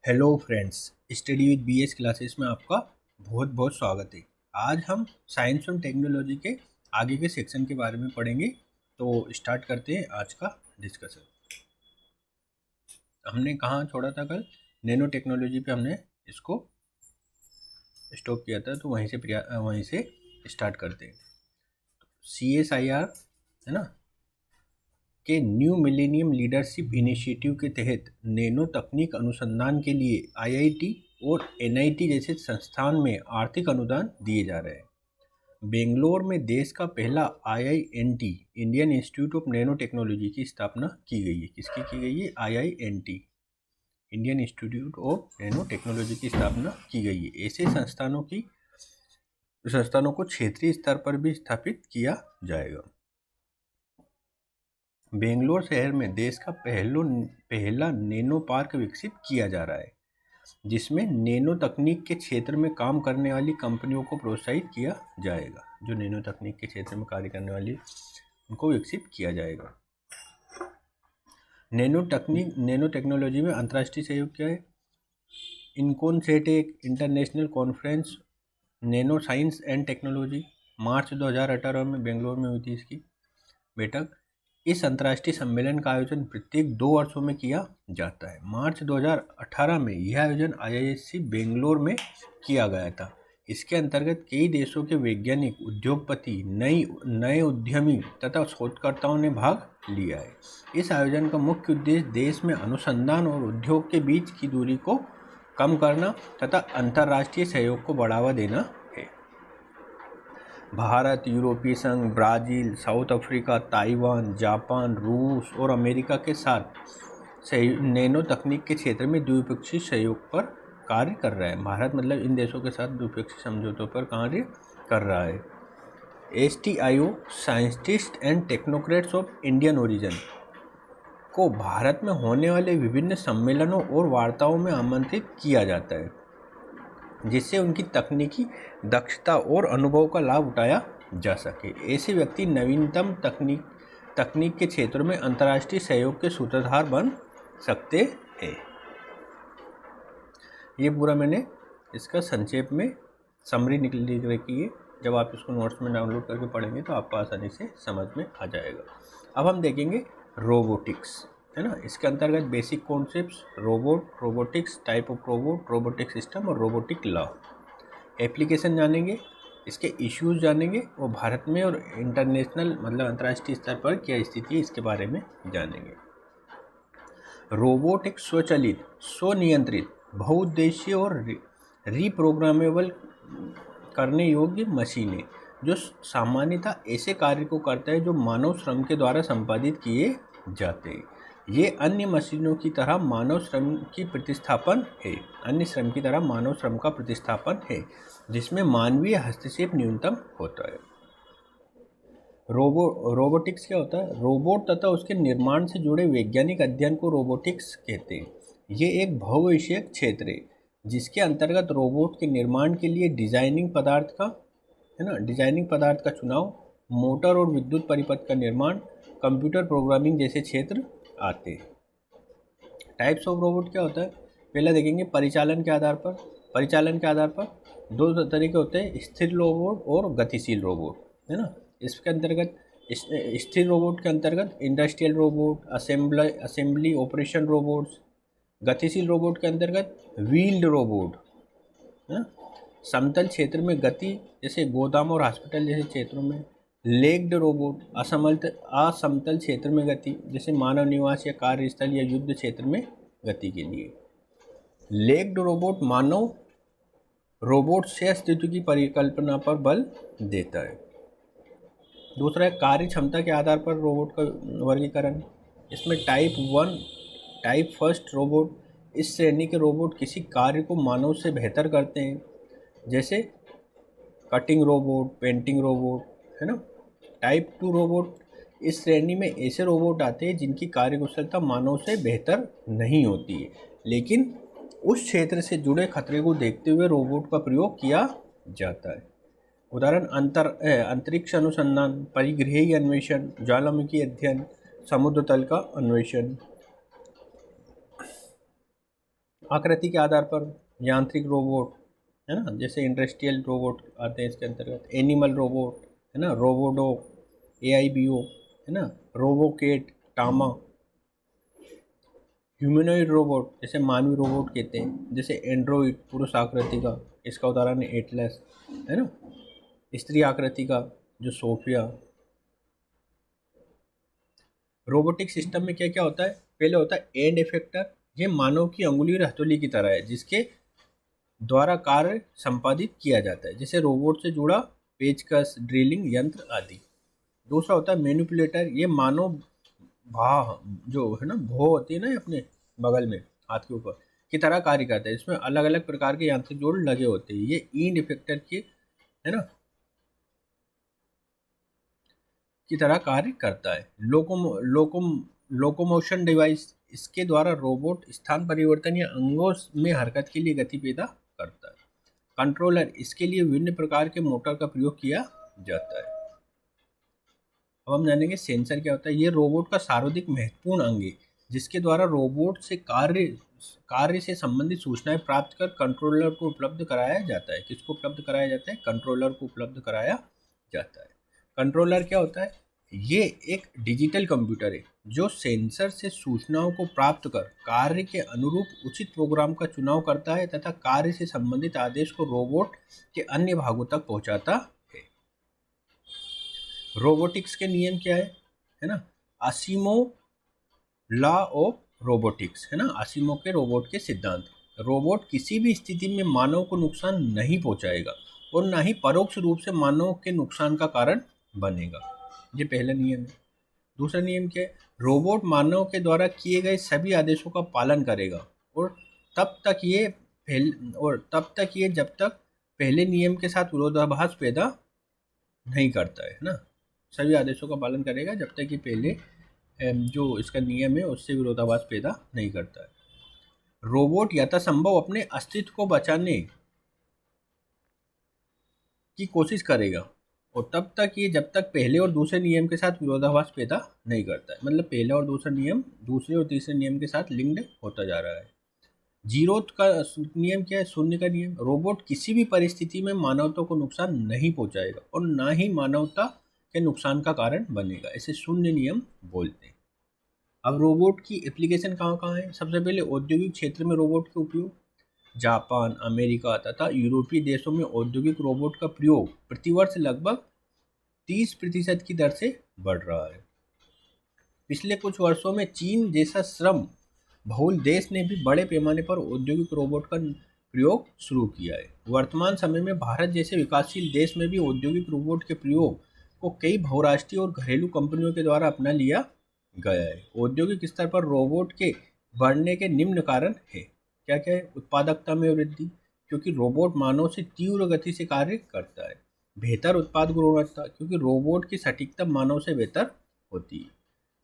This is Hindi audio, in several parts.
Hello friends, study with BS classes में आपका बहुत बहुत स्वागत है। आज हम साइंस और टेक्नोलॉजी के आगे के सेक्शन के बारे में पढ़ेंगे। तो स्टार्ट करते हैं आज का डिस्कशन। हमने कहाँ छोड़ा था कल? नैनो टेक्नोलॉजी पे हमने इसको स्टॉप किया था, तो वहीं से स्टार्ट करते हैं। CSIR है ना के न्यू मिलेनियम लीडरशिप इनिशिएटिव के तहत नैनो तकनीक अनुसंधान के लिए IIT और NIT जैसे संस्थान में आर्थिक अनुदान दिए जा रहे हैं। बेंगलोर में देश का पहला IINT Indian institute of nano technology की स्थापना की गई है। किसकी की गई है? IINT Indian institute of nano technology की स्थापना की गई है। ऐसे संस्थानों को क्षेत्रीय स्तर पर भी स्थापित किया जाएगा। बेंगलोर शहर में देश का पहला नैनो पार्क विकसित किया जा रहा है, जिसमें नैनो तकनीक के क्षेत्र में काम करने वाली कंपनियों को प्रोत्साहित किया जाएगा। जो नैनो तकनीक के क्षेत्र में कार्य करने वाली उनको विकसित किया जाएगा। नैनो टेक्नोलॉजी में अंतर्राष्ट्रीय सहयोग क्या है? इनकॉनसेट एक international conference nano science and technology March 2018 में बेंगलोर में हुई थी इसकी बैठक। इस अंतर्राष्ट्रीय सम्मेलन का आयोजन प्रत्येक 2 वर्षों में किया जाता है। मार्च 2018 में यह आयोजन IISc बेंगलोर में किया गया था। इसके अंतर्गत कई देशों के वैज्ञानिक, उद्योगपति, नए उद्यमी तथा शोधकर्ताओं ने भाग लिया है। इस आयोजन का मुख्य उद्देश्य देश में अनुसंधान और उद्योग के बीच की दूरी को कम करना तथा अंतर्राष्ट्रीय सहयोग को बढ़ावा देना है। भारत, यूरोपीय संघ, Brazil, south Africa, Taiwan, Japan, रूस और अमेरिका के साथ नैनो तकनीक के क्षेत्र में द्विपक्षीय सहयोग पर कार्य कर रहा है। भारत मतलब इन देशों के साथ द्विपक्षीय समझौतों पर कार्य कर रहा है। STIO scientist and technocrats of Indian origin को भारत में होने वाले विभिन्न सम्मेलनों और वार्ताओं में आमंत्रित किया जाता है, जिससे उनकी तकनीकी दक्षता और अनुभव का लाभ उठाया जा सके। ऐसे व्यक्ति नवीनतम तकनीक के क्षेत्रों में अंतर्राष्ट्रीय सहयोग के सूत्रधार बन सकते हैं। ये पूरा मैंने इसका संक्षेप में समरी लिख रखी है। जब आप इसको नोट्स में डाउनलोड करके पढ़ेंगे तो आपको आसानी से समझ में आ जाएगा। अब हम देखेंगे रोबोटिक्स, है ना। इसके अंतर्गत basic concepts, robotics, type of robot, robotic system और रोबोटिक लॉ। एप्लीकेशन जानेंगे, इसके इश्यूज जानेंगे और भारत में और इंटरनेशनल मतलब अंतर्राष्ट्रीय स्तर पर क्या स्थिति है इसके बारे में जानेंगे। रोबोट एक स्वचालित, स्वनियंत्रित, बहुउद्देशीय और रीप्रोग्रामेबल करने योग्य मशीन है, जो सामान्यतः ऐसे कार्य को करता है जो मानव श्रम के द्वारा संपादित किए जाते हैं। ये अन्य मशीनों की तरह मानव श्रम की प्रतिस्थापन है मानव श्रम का प्रतिस्थापन है, जिसमें मानवीय हस्तक्षेप न्यूनतम होता है। रोबोटिक्स क्या होता है? रोबोट तथा उसके निर्माण से जुड़े वैज्ञानिक अध्ययन को रोबोटिक्स कहते हैं। ये एक बहुविषयक क्षेत्र है, जिसके अंतर्गत रोबोट के निर्माण के लिए डिजाइनिंग पदार्थ का चुनाव, मोटर और विद्युत परिपथ का निर्माण, कंप्यूटर प्रोग्रामिंग जैसे क्षेत्र आते हैं। टाइप्स ऑफ रोबोट क्या होता है? पहला देखेंगे परिचालन के आधार पर 2 तरीके होते हैं, स्थिर रोबोट और गतिशील रोबोट, है ना। इसके अंतर्गत स्थिर रोबोट के अंतर्गत industrial robot, assembly operation robots. गतिशील रोबोट के अंतर्गत व्हील्ड रोबोट, है। समतल क्षेत्र में गति जैसे गोदाम और हॉस्पिटल जैसे क्षेत्रों में। लेग्ड रोबोट असमतल क्षेत्र में गति जैसे मानव निवास या कार्यस्थल या युद्ध क्षेत्र में गति के लिए। लेग्ड रोबोट मानव रोबोट से अस्तित्व की परिकल्पना पर बल देता है। दूसरा है कार्य क्षमता के आधार पर रोबोट का वर्गीकरण। इसमें टाइप फर्स्ट रोबोट, इस श्रेणी के रोबोट किसी कार्य को मानव से बेहतर करते हैं, जैसे कटिंग रोबोट, पेंटिंग रोबोट, है ना। टाइप 2 रोबोट, इस श्रेणी में ऐसे रोबोट आते हैं जिनकी कार्यकुशलता मानव से बेहतर नहीं होती है, लेकिन उस क्षेत्र से जुड़े खतरे को देखते हुए रोबोट का प्रयोग किया जाता है। उदाहरण अंतरिक्ष अनुसंधान, परिग्रहीय अन्वेषण, ज्वालामुखी अध्ययन, समुद्र तल का अन्वेषण। आकृति के आधार पर यांत्रिक रोबोट, है ना, जैसे इंडस्ट्रियल रोबोट आते हैं इसके अंतर्गत, एनिमल रोबोट, है ना, रोबोडो, AIBO, है ना, रोबोकेट, टामा, ह्यूमनॉइड रोबोट जैसे मानवी रोबोट कहते हैं, जैसे एंड्रॉइड पुरुष आकृति का, इसका उदाहरण है एटलस, है ना, स्त्री आकृति का जो सोफिया। रोबोटिक सिस्टम में क्या क्या होता है, पहले होता है एंड इफेक्टर, ये मानव की अंगुली और हथेली की तरह है जिसके द्वारा कार्य संपादित किया जाता है, जैसे रोबोट से जुड़ा पेचकस, ड्रिलिंग यंत्र आदि। दूसरा होता है मैनिपुलेटर, ये मानव भा जो है ना भो होती है ना अपने बगल में हाथ के ऊपर की तरह कार्य करता है, इसमें अलग अलग प्रकार के यांत्रिक जोड़ लगे होते हैं, ये एंड इफेक्टर की, है ना, की तरह कार्य करता है। लोकोमोशन डिवाइस, इसके द्वारा रोबोट स्थान परिवर्तन या अंगों में हरकत के लिए गति पैदा करता है। कंट्रोलर, इसके लिए विभिन्न प्रकार के मोटर का प्रयोग किया जाता है। अब हम जानेंगे सेंसर क्या होता है। ये रोबोट का सर्वाधिक महत्वपूर्ण अंग है जिसके द्वारा रोबोट से कार्य से संबंधित सूचनाएं प्राप्त कर कंट्रोलर को उपलब्ध कराया जाता है। किसको उपलब्ध कराया जाता है? कंट्रोलर को उपलब्ध कराया जाता है। कंट्रोलर क्या होता है? ये एक डिजिटल कंप्यूटर है जो सेंसर से सूचनाओं को प्राप्त कर कार्य के अनुरूप उचित प्रोग्राम का चुनाव करता है तथा कार्य से संबंधित आदेश को रोबोट के अन्य भागों तक पहुंचाता है। रोबोटिक्स के नियम क्या है ना? आसिमोव लॉ ऑफ रोबोटिक्स, है ना, आसिमोव के रोबोट के सिद्धांत। रोबोट किसी भी स्थिति में मानव को नुकसान नहीं पहुंचाएगा और ना ही परोक्ष रूप से मानव के नुकसान का कारण बनेगा। ये पहला नियम है। दूसरा नियम क्या है? रोबोट मानव के द्वारा किए गए सभी आदेशों का पालन करेगा और तब तक ये जब तक पहले नियम के साथ विरोधाभास पैदा नहीं करता है ना। सभी आदेशों का पालन करेगा जब तक कि पहले जो इसका नियम है उससे विरोधाभास पैदा नहीं करता है। रोबोट यथासंभव अपने अस्तित्व को बचाने की कोशिश करेगा और तब तक ये जब तक पहले और दूसरे नियम के साथ विरोधाभास पैदा नहीं करता है। मतलब पहला और दूसरा नियम दूसरे और तीसरे नियम के साथ लिंक्ड होता जा रहा है। जीरोथ का नियम क्या है? शून्य का नियम। रोबोट किसी भी परिस्थिति में मानवता को नुकसान नहीं पहुंचाएगा और ना ही मानवता के नुकसान का कारण बनेगा। इसे शून्य नियम बोलते हैं। अब रोबोट की एप्लीकेशन कहाँ कहाँ है? सबसे पहले औद्योगिक क्षेत्र में रोबोट के उपयोग। जापान, अमेरिका तथा यूरोपीय देशों में औद्योगिक रोबोट का प्रयोग प्रतिवर्ष लगभग 30% की दर से बढ़ रहा है। पिछले कुछ वर्षों में चीन जैसा श्रम बहुल देश ने भी बड़े पैमाने पर औद्योगिक रोबोट का प्रयोग शुरू किया है। वर्तमान समय में भारत जैसे विकासशील देश में भी औद्योगिक रोबोट के प्रयोग को कई बहुराष्ट्रीय और घरेलू कंपनियों के द्वारा अपना लिया गया है। औद्योगिक स्तर पर रोबोट के बढ़ने के निम्न कारण है। क्या क्या है? उत्पादकता में वृद्धि, क्योंकि रोबोट मानव से तीव्र गति से कार्य करता है। बेहतर उत्पाद गुणवत्ता, क्योंकि रोबोट की सटीकता मानव से बेहतर होती है।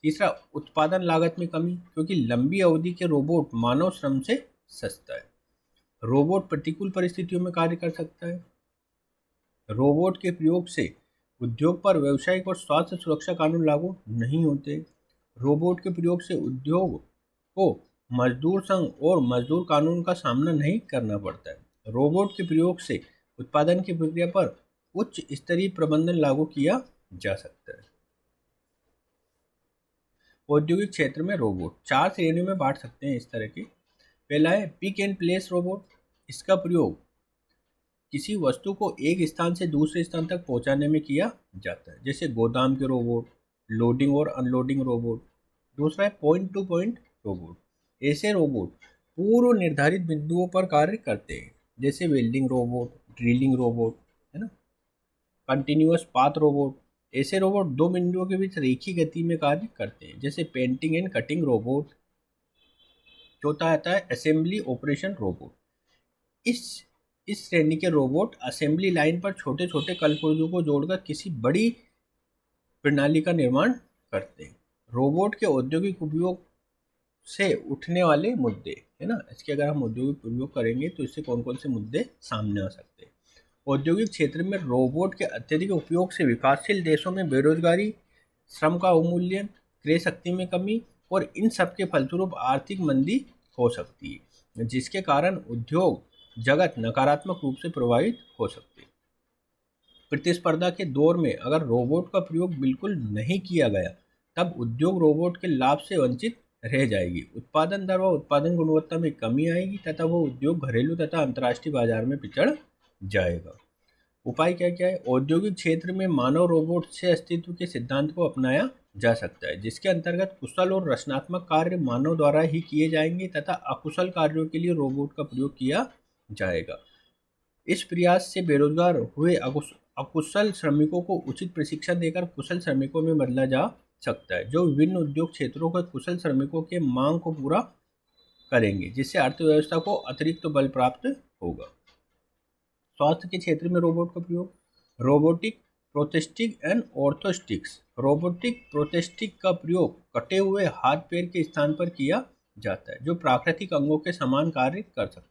तीसरा, उत्पादन लागत में कमी, क्योंकि लंबी अवधि के रोबोट मानव श्रम से सस्ता है। रोबोट प्रतिकूल परिस्थितियों में कार्य कर सकता है। रोबोट के प्रयोग से उद्योग पर व्यावसायिक और स्वास्थ्य सुरक्षा कानून लागू नहीं होते। रोबोट के प्रयोग से उद्योग को मजदूर संघ और मजदूर कानून का सामना नहीं करना पड़ता है। रोबोट के प्रयोग से उत्पादन की प्रक्रिया पर उच्च स्तरीय प्रबंधन लागू किया जा सकता है। औद्योगिक क्षेत्र में रोबोट 4 श्रेणियों में बांट सकते हैं इस तरह की। पहला है पिक एंड प्लेस रोबोट। इसका प्रयोग किसी वस्तु को एक स्थान से दूसरे स्थान तक पहुंचाने में किया जाता है, जैसे गोदाम के रोबोट, लोडिंग और अनलोडिंग रोबोट। दूसरा है पॉइंट टू पॉइंट रोबोट। ऐसे रोबोट पूर्व निर्धारित बिंदुओं पर कार्य करते हैं, जैसे वेल्डिंग रोबोट, ड्रिलिंग रोबोट, है ना, कंटिन्यूअस पाथ रोबोट। ऐसे रोबोट 2 बिंदुओं के बीच रेखीय गति में कार्य करते हैं, जैसे पेंटिंग एंड कटिंग रोबोट। चौथा आता है असेंबली ऑपरेशन रोबोट। इस श्रेणी के रोबोट असेंबली लाइन पर छोटे छोटे कलपुर्जों को जोड़कर किसी बड़ी प्रणाली का निर्माण करते हैं। रोबोट के औद्योगिक उपयोग से उठने वाले मुद्दे, है ना, इसके अगर हम औद्योगिक उपयोग करेंगे तो इससे कौन कौन से मुद्दे सामने आ सकते हैं। औद्योगिक क्षेत्र में रोबोट के अत्यधिक उपयोग से विकासशील देशों में बेरोजगारी, श्रम का अवमूल्यन, क्रय शक्ति में कमी और इन सब के फलस्वरूप आर्थिक मंदी हो सकती है। जिसके कारण उद्योग जगत नकारात्मक रूप से प्रभावित हो सकते हैं। प्रतिस्पर्धा के दौर में अगर रोबोट का प्रयोग बिल्कुल नहीं किया गया तब उद्योग रोबोट के लाभ से वंचित रह जाएगी। उत्पादन दर व उत्पादन गुणवत्ता में कमी आएगी तथा वह उद्योग घरेलू तथा अंतर्राष्ट्रीय बाजार में पिछड़ जाएगा। उपाय क्या क्या है? औद्योगिक क्षेत्र में मानव रोबोट से अस्तित्व के सिद्धांत को अपनाया जा सकता है, जिसके अंतर्गत कुशल और रचनात्मक कार्य मानव द्वारा ही किए जाएंगे तथा अकुशल कार्यों के लिए रोबोट का प्रयोग किया जाएगा। इस प्रयास से बेरोजगार हुए अकुशल श्रमिकों को उचित प्रशिक्षण देकर कुशल श्रमिकों में बदला जा सकता है, जो विभिन्न उद्योग क्षेत्रों के कुशल श्रमिकों के मांग को पूरा करेंगे, जिससे अर्थव्यवस्था को अतिरिक्त बल प्राप्त होगा। स्वास्थ्य के क्षेत्र में रोबोट का प्रयोग। Robotic prosthetic and orthotics. Robotic prosthetic का प्रयोग कटे हुए हाथ पैर के स्थान पर किया जाता है, जो प्राकृतिक अंगों के समान कार्य कर सकते हैं।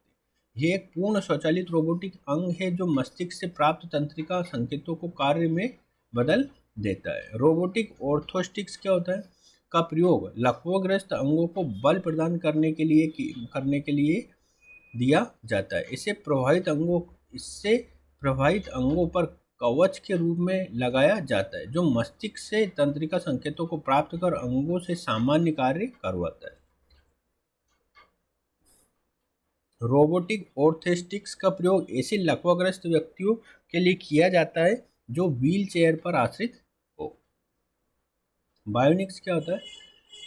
यह एक पूर्ण स्वचालित रोबोटिक अंग है जो मस्तिष्क से प्राप्त तंत्रिका संकेतों को कार्य में बदल देता है। रोबोटिक ऑर्थोस्टिक्स क्या होता है? का प्रयोग लकवाग्रस्त अंगों को बल प्रदान करने के लिए दिया जाता है। इससे प्रभावित अंगों पर कवच के रूप में लगाया जाता है, जो मस्तिष्क से तंत्रिका संकेतों को प्राप्त कर अंगों से सामान्य कार्य करवाता है। रोबोटिक ऑर्थोस्टिक्स का प्रयोग ऐसे लकवाग्रस्त व्यक्तियों के लिए किया जाता है जो व्हील चेयर पर आश्रित हो। बायोनिक्स क्या होता है?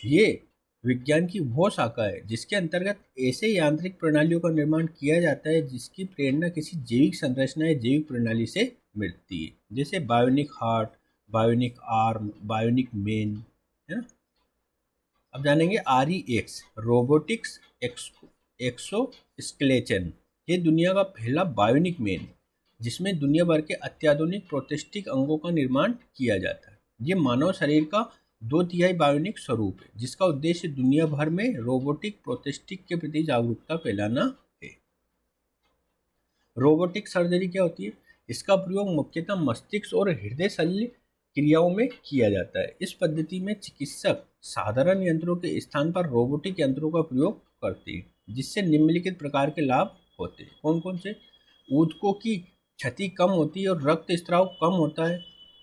ये विज्ञान की वो शाखा है जिसके अंतर्गत ऐसे यांत्रिक प्रणालियों का निर्माण किया जाता है जिसकी प्रेरणा किसी जैविक संरचना या जैविक प्रणाली से मिलती है, जैसे bionic heart, bionic arm, bionic main, है ना। अब जानेंगे REX रोबोटिक्स एक्सोस्केलेटन। ये दुनिया का पहला बायोनिक मेन जिसमें दुनिया भर के अत्याधुनिक प्रोस्थेटिक अंगों का निर्माण किया जाता है। ये मानव शरीर का 2/3 बायोनिक स्वरूप है, जिसका उद्देश्य दुनिया भर में रोबोटिक प्रोस्थेटिक के प्रति जागरूकता फैलाना है। रोबोटिक सर्जरी क्या होती है? इसका प्रयोग मुख्यतः मस्तिष्क और हृदय शल्य क्रियाओं में किया जाता है। इस पद्धति में चिकित्सक साधारण यंत्रों के स्थान पर रोबोटिक यंत्रों का प्रयोग करते हैं, जिससे निम्नलिखित प्रकार के लाभ होते हैं। कौन कौन से? ऊतकों की क्षति कम होती है और रक्त स्राव कम होता है।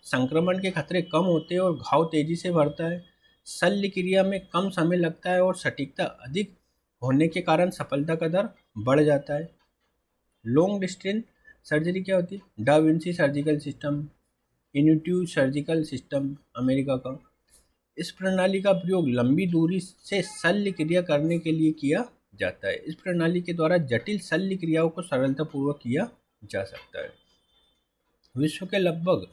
संक्रमण के खतरे कम होते हैं और घाव तेजी से बढ़ता है। शल्य क्रिया में कम समय लगता है और सटीकता अधिक होने के कारण सफलता का दर बढ़ जाता है। लॉन्ग डिस्टेंस सर्जरी क्या होती है? Da Vinci surgical system, Intuitive surgical system America का। इस प्रणाली का प्रयोग लंबी दूरी से शल्य क्रिया करने के लिए किया जाता है। इस प्रणाली के द्वारा जटिल शल्य क्रियाओं को सरलतापूर्वक किया जा सकता है। विश्व के लगभग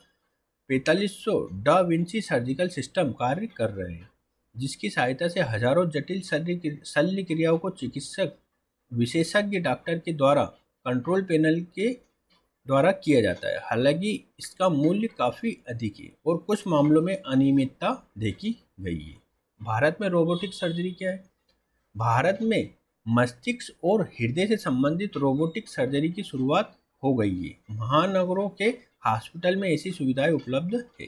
4500 डा विंची सर्जिकल सिस्टम कार्य कर रहे हैं, जिसकी सहायता से हजारों जटिल शल्य क्रियाओं को चिकित्सक विशेषज्ञ डॉक्टर के द्वारा कंट्रोल पैनल के द्वारा किया जाता है। हालांकि इसका मूल्य काफ़ी अधिक है और कुछ मामलों में अनियमितता देखी गई है। भारत में रोबोटिक सर्जरी क्या है? भारत में मस्तिष्क और हृदय से संबंधित रोबोटिक सर्जरी की शुरुआत हो गई है। महानगरों के हॉस्पिटल में ऐसी सुविधाएं उपलब्ध है।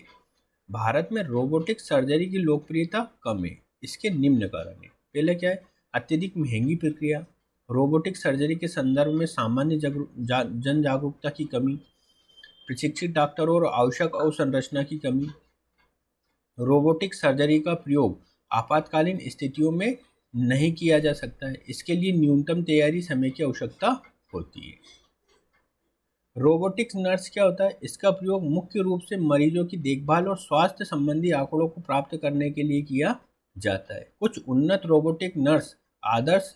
भारत में रोबोटिक सर्जरी की लोकप्रियता कम है। इसके निम्न कारण है। पहले क्या है? अत्यधिक महंगी प्रक्रिया, रोबोटिक सर्जरी के संदर्भ में सामान्य जन जागरूकता की कमी, प्रशिक्षित डॉक्टर और आवश्यक अवसंरचना की कमी। रोबोटिक सर्जरी का प्रयोग आपातकालीन स्थितियों में नहीं किया जा सकता है। इसके लिए न्यूनतम तैयारी समय की आवश्यकता होती है। रोबोटिक्स नर्स क्या होता है? इसका प्रयोग मुख्य रूप से मरीजों की देखभाल और स्वास्थ्य संबंधी आंकड़ों को प्राप्त करने के लिए किया जाता है। कुछ उन्नत रोबोटिक नर्स आदर्श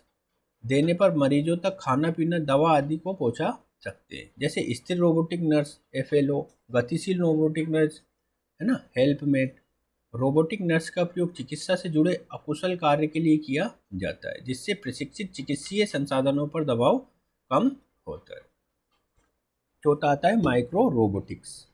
देने पर मरीजों तक खाना पीना, दवा आदि को पहुंचा सकते हैं, जैसे स्थिर रोबोटिक नर्स FLO, गतिशील रोबोटिक नर्स, है ना, हेल्पमेट। रोबोटिक नर्स का प्रयोग चिकित्सा से जुड़े अकुशल कार्य के लिए किया जाता है, जिससे प्रशिक्षित चिकित्सीय संसाधनों पर दबाव कम होता है। चौथा आता है माइक्रो रोबोटिक्स।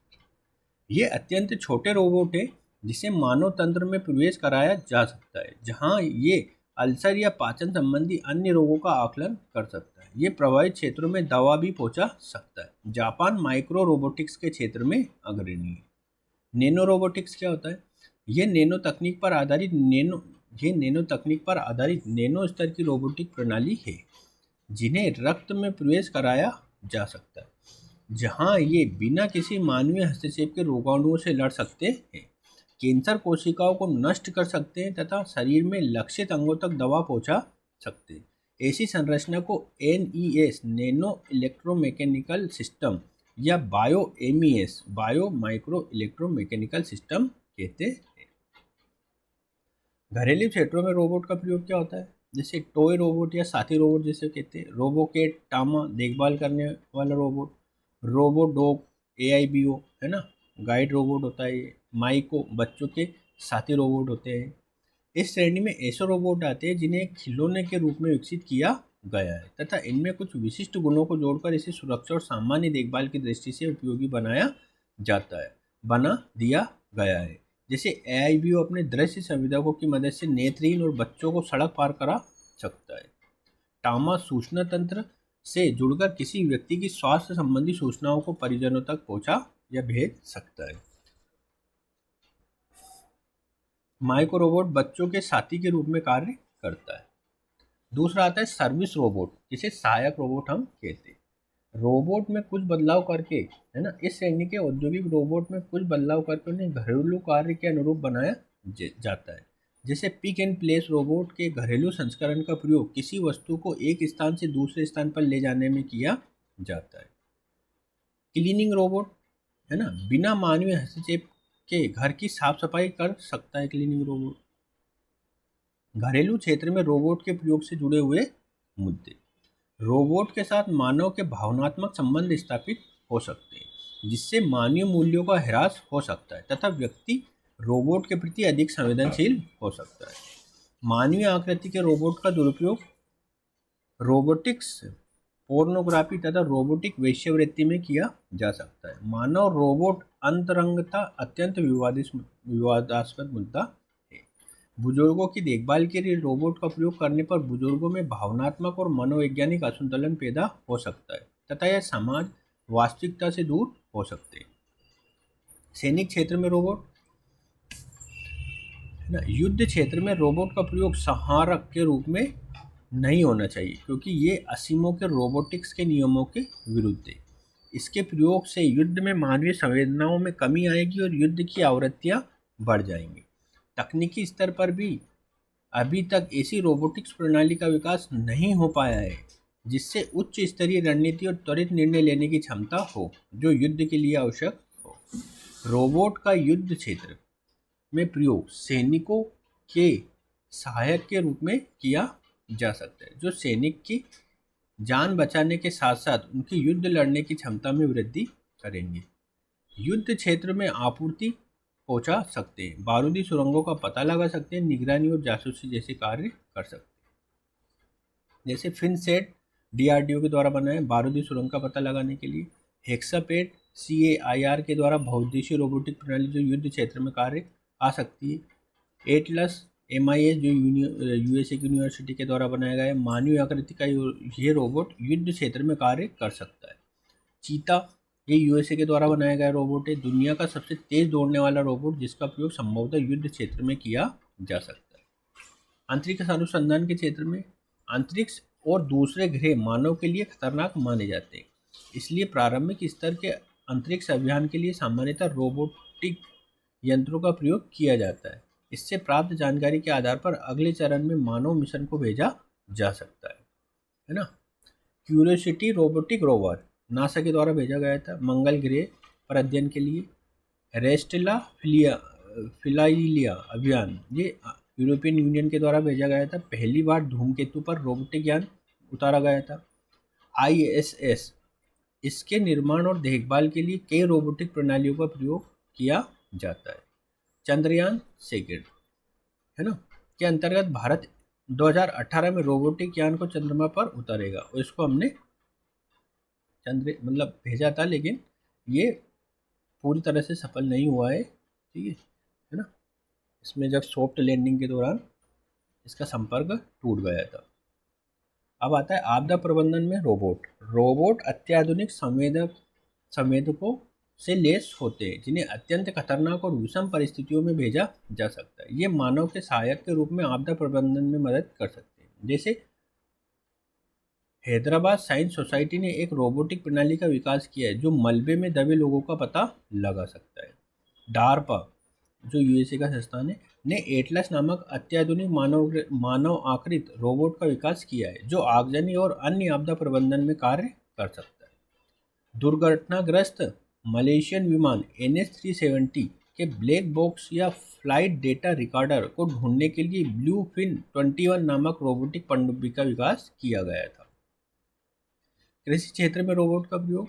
ये अत्यंत छोटे रोबोट है जिसे मानव तंत्र में प्रवेश कराया जा सकता है, जहां ये अल्सर या पाचन संबंधी अन्य रोगों का आकलन कर सकता है। ये प्रभावित क्षेत्रों में दवा भी पहुंचा सकता है। जापान माइक्रो रोबोटिक्स के क्षेत्र में अग्रणी है। नैनो रोबोटिक्स क्या होता है? ये नैनो तकनीक पर आधारित नैनो स्तर की रोबोटिक प्रणाली है। जिन्हें रक्त में प्रवेश कराया जा सकता है, जहां ये बिना किसी मानवीय हस्तक्षेप के रोगाणुओं से लड़ सकते हैं, कैंसर कोशिकाओं को नष्ट कर सकते हैं तथा शरीर में लक्षित अंगों तक दवा पहुंचा सकते हैं। ऐसी संरचना को NES नैनो इलेक्ट्रोमैकेनिकल सिस्टम या bio MES bio micro electromechanical system कहते हैं। घरेलू क्षेत्रों में रोबोट का प्रयोग क्या होता है? जैसे टॉय रोबोट या साथी रोबोट जैसे कहते हैं, रोबोकेट टामा देखभाल करने वाला रोबोट, रोबो डॉग AIBO है ना, गाइड रोबोट होता है ये, माइको बच्चों के साथी रोबोट होते हैं। इस श्रेणी में ऐसे रोबोट आते हैं जिन्हें एक खिलौने के रूप में विकसित किया गया है तथा इनमें कुछ विशिष्ट गुणों को जोड़कर इसे सुरक्षा और सामान्य देखभाल की दृष्टि से उपयोगी बना दिया गया है। जैसे AIBO अपने दृश्य संवेदकों की मदद से नेत्रहीन और बच्चों को सड़क पार करा सकता है। टामा सूचना तंत्र से जुड़कर किसी व्यक्ति की स्वास्थ्य संबंधी सूचनाओं को परिजनों तक पहुंचा या भेज सकता है। माइक्रो रोबोट बच्चों के साथी के रूप में कार्य करता है। दूसरा आता है सर्विस रोबोट, जिसे सहायक रोबोट हम कहते हैं। रोबोट में कुछ बदलाव करके, है ना, इस श्रेणी के औद्योगिक रोबोट में कुछ बदलाव करके उन्हें घरेलू कार्य के अनुरूप बनाया जाता है। जैसे पिक एंड प्लेस रोबोट के घरेलू संस्करण का प्रयोग किसी वस्तु को एक स्थान से दूसरे स्थान पर ले जाने में किया जाता है। क्लीनिंग रोबोट, है ना, बिना मानवीय हस्तक्षेप के घर की साफ सफाई कर सकता है क्लीनिंग रोबोट। घरेलू क्षेत्र में रोबोट के प्रयोग से जुड़े हुए मुद्दे। रोबोट के साथ मानव के भावनात्मक संबंध स्थापित हो सकते हैं, जिससे मानवीय मूल्यों का ह्रास हो सकता है तथा व्यक्ति रोबोट के प्रति अधिक संवेदनशील हो सकता है। मानवीय आकृति के रोबोट का दुरुपयोग रोबोटिक्स, पोर्नोग्राफी तथा रोबोटिक वेश्यावृत्ति में किया जा सकता है। मानव रोबोट अंतरंगता अत्यंत विवादास्पद मुद्दा है। बुजुर्गों की देखभाल के लिए रोबोट का प्रयोग करने पर बुजुर्गों में भावनात्मक और मनोवैज्ञानिक असंतुलन पैदा हो सकता है तथा यह समाज वास्तविकता से दूर हो सकते हैं। सैनिक क्षेत्र में रोबोट, है ना, युद्ध क्षेत्र में रोबोट का प्रयोग संहारक के रूप में नहीं होना चाहिए, क्योंकि ये असीमों के रोबोटिक्स के नियमों के विरुद्ध है। इसके प्रयोग से युद्ध में मानवीय संवेदनाओं में कमी आएगी और युद्ध की आवृत्तियां बढ़ जाएंगी। तकनीकी स्तर पर भी अभी तक ऐसी रोबोटिक्स प्रणाली का विकास नहीं हो पाया है जिससे उच्च स्तरीय रणनीति और त्वरित निर्णय लेने की क्षमता हो जो युद्ध के लिए आवश्यक हो। रोबोट का युद्ध क्षेत्र में प्रयोग सैनिकों के सहायक के रूप में किया जा सकता है, जो सैनिक की जान बचाने के साथ साथ उनकी युद्ध लड़ने की क्षमता में वृद्धि करेंगे। युद्ध क्षेत्र में आपूर्ति पहुंचा सकते हैं, बारूदी सुरंगों का पता लगा सकते हैं, निगरानी और जासूसी जैसे कार्य कर सकते हैं। जैसे फिनसेट DRDO के द्वारा बना है बारूदी सुरंग का पता लगाने के लिए। हेक्सापेट CAIR के द्वारा बहुउद्देशीय रोबोटिक प्रणाली जो युद्ध क्षेत्र में कार्य आ सकती है। एटलस MIS जो USA की यूनिवर्सिटी के द्वारा बनाया गया है। मानवीय आकृति का ये रोबोट युद्ध क्षेत्र में कार्य कर सकता है। चीता, ये USA के द्वारा बनाया गया रोबोट है, दुनिया का सबसे तेज दौड़ने वाला रोबोट जिसका प्रयोग संभवतः युद्ध क्षेत्र में किया जा सकता है। अंतरिक्ष अनुसंधान के क्षेत्र में अंतरिक्ष और दूसरे ग्रह मानव के लिए खतरनाक माने जाते हैं, इसलिए प्रारंभिक स्तर के अंतरिक्ष अभियान के लिए सामान्यतः रोबोटिक यंत्रों का प्रयोग किया जाता है। इससे प्राप्त जानकारी के आधार पर अगले चरण में मानव मिशन को भेजा जा सकता है ना। क्यूरियोसिटी रोबोटिक रोवर नासा के द्वारा भेजा गया था मंगल ग्रह पर अध्ययन के लिए। रेस्टेला फिलाइलिया अभियान ये यूरोपियन यूनियन के द्वारा भेजा गया था। पहली बार धूमकेतु पर रोबोटिक यान उतारा गया था। ISS, इसके निर्माण और देखभाल के लिए कई रोबोटिक प्रणालियों का प्रयोग किया जाता है। चंद्रयान सेकंड, है ना, के अंतर्गत भारत 2018 में रोबोटिक यान को चंद्रमा पर उतारेगा और इसको हमने भेजा था, लेकिन ये पूरी तरह से सफल नहीं हुआ है, ठीक है ना। इसमें जब सॉफ्ट लैंडिंग के दौरान इसका संपर्क टूट गया था। अब आता है आपदा प्रबंधन में रोबोट अत्याधुनिक संवेदकों से लैस होते हैं जिन्हें अत्यंत खतरनाक और विषम परिस्थितियों में भेजा जा सकता है। ये मानव के सहायक के रूप में आपदा प्रबंधन में मदद कर सकते हैं। जैसे हैदराबाद साइंस सोसाइटी ने एक रोबोटिक प्रणाली का विकास किया है जो मलबे में दबे लोगों का पता लगा सकता है। डार्पा, जो यूएसए का संस्थान है, ने एटलस नामक अत्याधुनिक मानव आकृत रोबोट का विकास किया है जो आगजनी और अन्य आपदा प्रबंधन में कार्य कर सकता है। दुर्घटनाग्रस्त मलेशियन विमान NH-370 के ब्लैक बॉक्स या फ्लाइट डेटा रिकॉर्डर को ढूंढने के लिए ब्लू फिन 21 नामक रोबोटिक पनडुब्बी का विकास किया गया था। कृषि क्षेत्र में रोबोट का प्रयोग।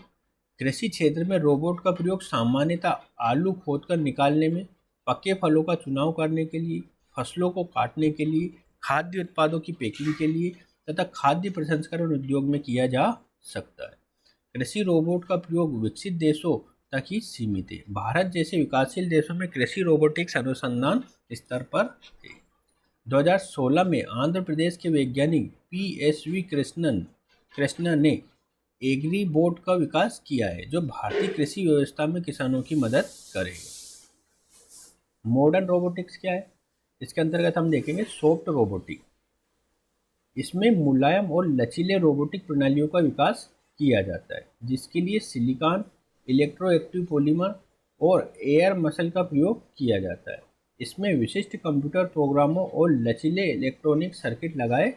कृषि क्षेत्र में रोबोट का प्रयोग सामान्यतः आलू खोदकर निकालने में, पके फलों का चुनाव करने के लिए, फसलों को काटने के लिए, खाद्य उत्पादों की पैकिंग के लिए तथा खाद्य प्रसंस्करण उद्योग में किया जा सकता है। कृषि रोबोट का प्रयोग विकसित देशों तक ही सीमित है। भारत जैसे विकासशील देशों में कृषि रोबोटिक्स अनुसंधान स्तर पर है। 2016 में आंध्र प्रदेश के वैज्ञानिक PSV कृष्णा ने एग्री बोट का विकास किया है जो भारतीय कृषि व्यवस्था में किसानों की मदद करेगा। मॉडर्न रोबोटिक्स क्या है? इसके अंतर्गत हम देखेंगे सॉफ्ट रोबोटिक। इसमें मुलायम और लचीले रोबोटिक प्रणालियों का विकास किया जाता है जिसके लिए सिलिकॉन, इलेक्ट्रोएक्टिव पॉलीमर और एयर मसल का प्रयोग किया जाता है। इसमें विशिष्ट कंप्यूटर प्रोग्रामों और लचीले इलेक्ट्रॉनिक सर्किट लगाए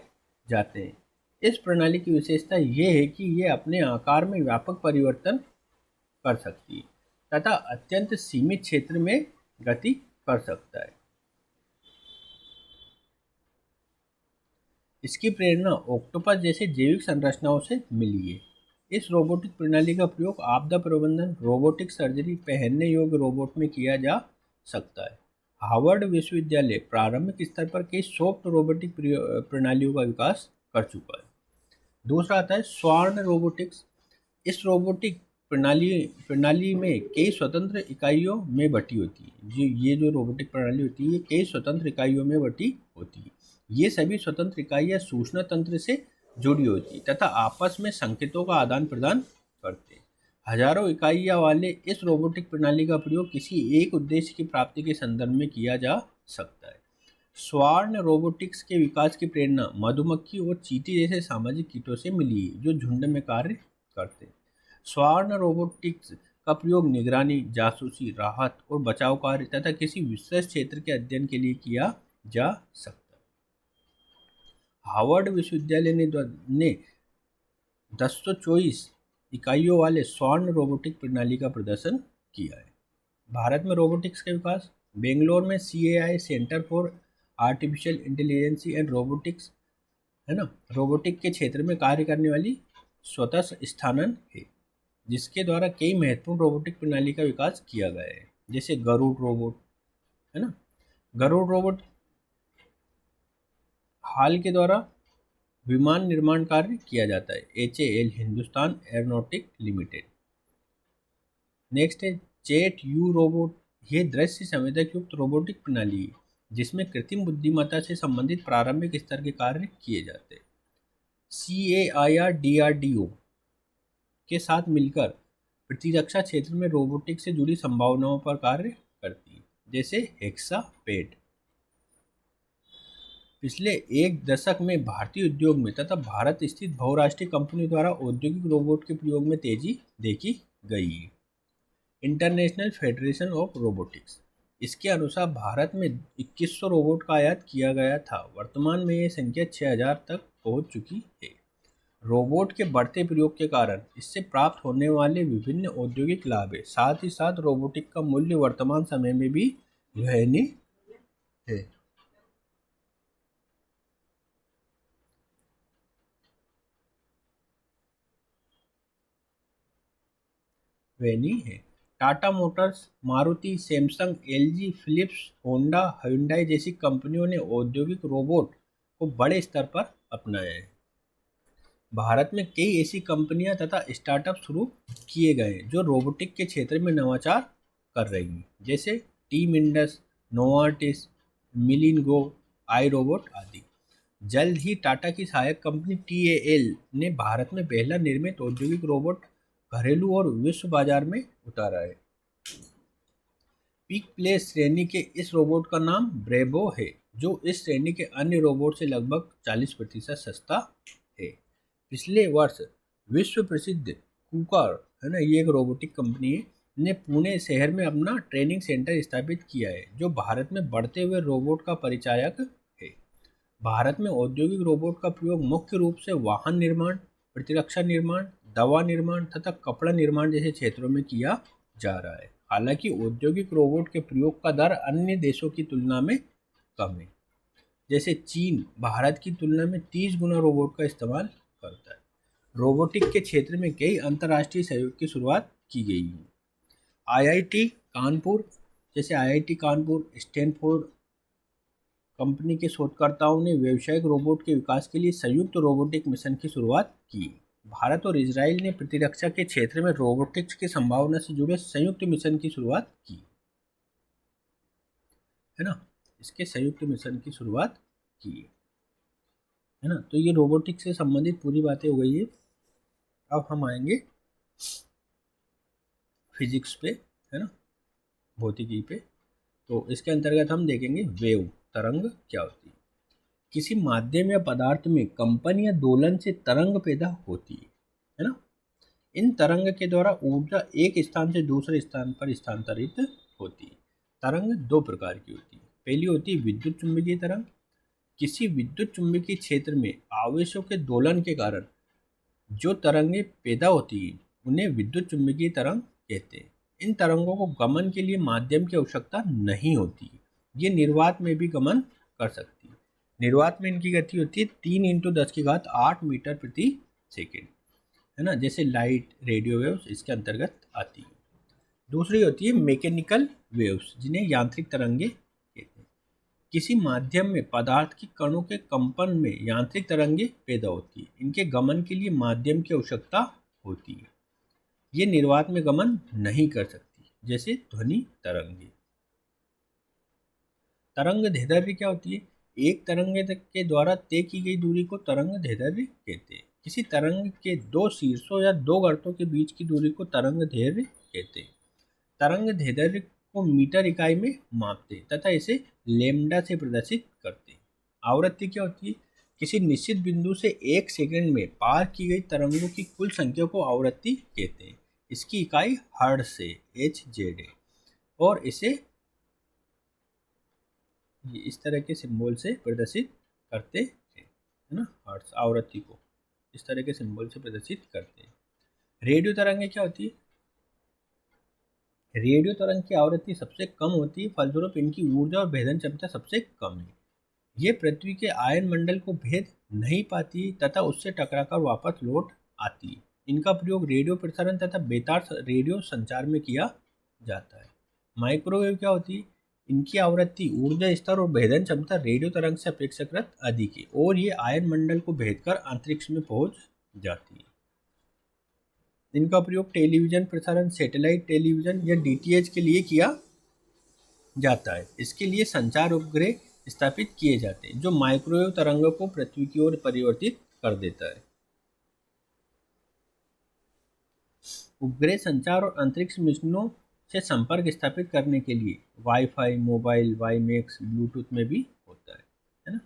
जाते हैं। इस प्रणाली की विशेषता ये है कि ये अपने आकार में व्यापक परिवर्तन कर सकती है तथा अत्यंत सीमित क्षेत्र में गति कर सकता है। इसकी प्रेरणा ऑक्टोपस जैसे जैविक संरचनाओं से मिली है। इस रोबोटिक प्रणाली का प्रयोग आपदा प्रबंधन, रोबोटिक सर्जरी, पहनने योग्य रोबोट में किया जा सकता है। हार्वर्ड विश्वविद्यालय प्रारंभिक स्तर पर कई सॉफ्ट रोबोटिक प्रणालियों का विकास कर चुका है। दूसरा आता है स्वर्ण रोबोटिक्स। इस रोबोटिक प्रणाली में कई स्वतंत्र इकाइयों में बटी होती है। जो रोबोटिक प्रणाली होती है ये कई स्वतंत्र इकाइयों में बटी होती है। ये सभी स्वतंत्र इकाइयाँ सूचना तंत्र से जुड़ी होती है तथा आपस में संकेतों का आदान प्रदान करते हैं। हजारों इकाइयाँ वाले इस रोबोटिक प्रणाली का प्रयोग किसी एक उद्देश्य की प्राप्ति के संदर्भ में किया जा सकता है। स्वर्ण रोबोटिक्स के विकास की प्रेरणा मधुमक्खी और चींटी जैसे सामाजिक कीटों से मिली है जो झुंड में कार्य करते हैं। स्वर्ण रोबोटिक्स का प्रयोग निगरानी, जासूसी, राहत और बचाव कार्य तथा किसी विशेष क्षेत्र के अध्ययन के लिए किया जा सकता है। हार्वर्ड विश्वविद्यालय ने 1024 इकाइयों वाले स्वर्ण रोबोटिक प्रणाली का प्रदर्शन किया है। भारत में रोबोटिक्स का विकास। बेंगलोर में CAI centre for artificial intelligence and robotics है ना, रोबोटिक के क्षेत्र में कार्य करने वाली स्वतंत्र स्थानन है जिसके द्वारा कई महत्वपूर्ण रोबोटिक प्रणाली का विकास किया गया है जैसे गरुड़ रोबोट है ना। गरुड़ रोबोट हाल के द्वारा विमान निर्माण कार्य किया जाता है HAL Hindustan aeronautic limited. Next है जेट यू रोबोट। ये दृश्य संवेदक युक्त रोबोटिक प्रणाली है जिसमें कृत्रिम बुद्धिमत्ता से संबंधित प्रारंभिक स्तर के कार्य किए जाते हैं। CAIR DRDO के साथ मिलकर प्रतिरक्षा क्षेत्र में रोबोटिक से जुड़ी संभावनाओं पर कार्य करती है जैसे हेक्सापेड। पिछले एक दशक में भारतीय उद्योग में तथा भारत स्थित बहुराष्ट्रीय कंपनी द्वारा औद्योगिक रोबोट के प्रयोग में तेजी देखी गई है। इंटरनेशनल फेडरेशन ऑफ रोबोटिक्स, इसके अनुसार भारत में 2100 रोबोट का आयात किया गया था। वर्तमान में ये संख्या 6000 तक पहुंच चुकी है। रोबोट के बढ़ते प्रयोग के कारण इससे प्राप्त होने वाले विभिन्न औद्योगिक लाभ है। साथ ही साथ रोबोटिक का मूल्य वर्तमान समय में भी वहनीय है। Tata Motors, Maruti, Samsung, LG, Philips, Honda, Hyundai जैसी कंपनियों ने औद्योगिक रोबोट को बड़े स्तर पर अपनाया है। भारत में कई ऐसी कंपनियां तथा स्टार्टअप शुरू किए गए हैं जो रोबोटिक के क्षेत्र में नवाचार कर रही हैं जैसे टीम इंडस, नोवार्टिस, मिलिनगो, आई रोबोट आदि। जल्द ही टाटा की सहायक कंपनी TAL ने भारत में पहला निर्मित औद्योगिक रोबोट घरेलू और विश्व बाजार में उतारा है। पीक प्लेस श्रेणी के इस रोबोट का नाम ब्रेबो है जो इस श्रेणी के अन्य रोबोट से लगभग 40% सस्ता है। पिछले वर्ष विश्व प्रसिद्ध कुकर, है ना, ये एक रोबोटिक कंपनी है, ने पुणे शहर में अपना ट्रेनिंग सेंटर स्थापित किया है, जो भारत में बढ़ते हुए रोबोट का परिचायक है। भारत में औद्योगिक रोबोट का प्रयोग मुख्य रूप से वाहन निर्माण, प्रतिरक्षा निर्माण, दवा निर्माण तथा कपड़ा निर्माण जैसे क्षेत्रों में किया जा रहा है। हालांकि औद्योगिक रोबोट के प्रयोग का दर अन्य देशों की तुलना में कम है। जैसे चीन भारत की तुलना में 30 गुना रोबोट का इस्तेमाल करता है। रोबोटिक के क्षेत्र में कई अंतर्राष्ट्रीय सहयोग की शुरुआत की गई है। आईआईटी कानपुर, जैसे आईआईटी कानपुर, स्टैनफोर्ड कंपनी के शोधकर्ताओं ने व्यावसायिक रोबोट के विकास के लिए संयुक्त रोबोटिक मिशन की शुरुआत की। भारत और इजराइल ने प्रतिरक्षा के क्षेत्र में रोबोटिक्स की संभावना से जुड़े संयुक्त मिशन की शुरुआत की, है ना, इसके संयुक्त मिशन की शुरुआत की, है ना। तो ये रोबोटिक्स से संबंधित पूरी बातें हो गई है। अब हम आएंगे फिजिक्स पे, है ना, भौतिकी पे। तो इसके अंतर्गत हम देखेंगे वेव, तरंग क्या होती है। किसी माध्यम या पदार्थ में कंपन या दोलन से तरंग पैदा होती है ना। इन तरंग के द्वारा ऊर्जा एक स्थान से दूसरे स्थान पर स्थानांतरित होती है। तरंग दो प्रकार की होती है। पहली होती है विद्युत चुंबकीय तरंग। किसी विद्युत चुंबकीय क्षेत्र में आवेशों के दोलन के कारण जो तरंगें पैदा होती हैं उन्हें विद्युत चुंबकीय तरंग कहते हैं। इन तरंगों को गमन के लिए माध्यम की आवश्यकता नहीं होती। ये निर्वात में भी गमन कर सकती है। निर्वात में इनकी गति होती है 3 × 10⁸ मीटर प्रति सेकेंड, है ना, जैसे लाइट, रेडियो वेव्स इसके अंतर्गत आती है। दूसरी होती है मैकेनिकल वेव्स, जिन्हें यांत्रिक तरंगे कहते हैं। किसी माध्यम में पदार्थ की कणों के कंपन में यांत्रिक तरंगे पैदा होती है। इनके गमन के लिए माध्यम की आवश्यकता होती है। ये निर्वात में गमन नहीं कर सकती, जैसे ध्वनि तरंगे। तरंग दैर्ध्य क्या होती है। एक तरंग के द्वारा तय की गई दूरी को तरंग दैर्ध्य कहते हैं। किसी तरंग के दो शीर्षों या दो गर्तों के बीच की दूरी को तरंग दैर्ध्य कहते हैं। तरंग दैर्ध्य को मीटर इकाई में मापते हैं तथा इसे लैम्ब्डा से प्रदर्शित करते हैं। आवृत्ति क्या होती है। किसी निश्चित बिंदु से 1 सेकंड में पार की गई तरंगों की कुल संख्या को आवृत्ति कहते हैं। इसकी इकाई हर्ट्ज से HZ है और इसे इस तरह के सिंबल से प्रदर्शित करते हैं, है ना। हर्ट्ज आवृत्ति को इस तरह के सिंबल से प्रदर्शित करते हैं। रेडियो तरंगें क्या होती है। रेडियो तरंग की आवृत्ति सबसे कम होती है, फलस्वरूप इनकी ऊर्जा और भेदन क्षमता सबसे कम है। ये पृथ्वी के आयन मंडल को भेद नहीं पाती तथा उससे टकराकर वापस लौट आती है। इनका प्रयोग रेडियो प्रसारण तथा बेतार रेडियो संचार में किया जाता है। माइक्रोवेव क्या होती है। इनकी आवृत्ति, ऊर्जा स्तर और भेदन क्षमता रेडियो तरंग से अपेक्षाकृत अधिक है और ये आयन मंडल को भेदकर अंतरिक्ष में पहुंच जाती है। इनका प्रयोग टेलीविजन प्रसारण, सैटेलाइट टेलीविजन या DTH के लिए किया जाता है। इसके लिए संचार उपग्रह स्थापित किए जाते हैं जो माइक्रोवेव तरंगों को पृथ्वी की ओर परिवर्तित कर देता है। उपग्रह संचार और अंतरिक्ष मिशनों से संपर्क स्थापित करने के लिए वाईफाई, मोबाइल, वाईमैक्स, ब्लूटूथ में भी होता है ना।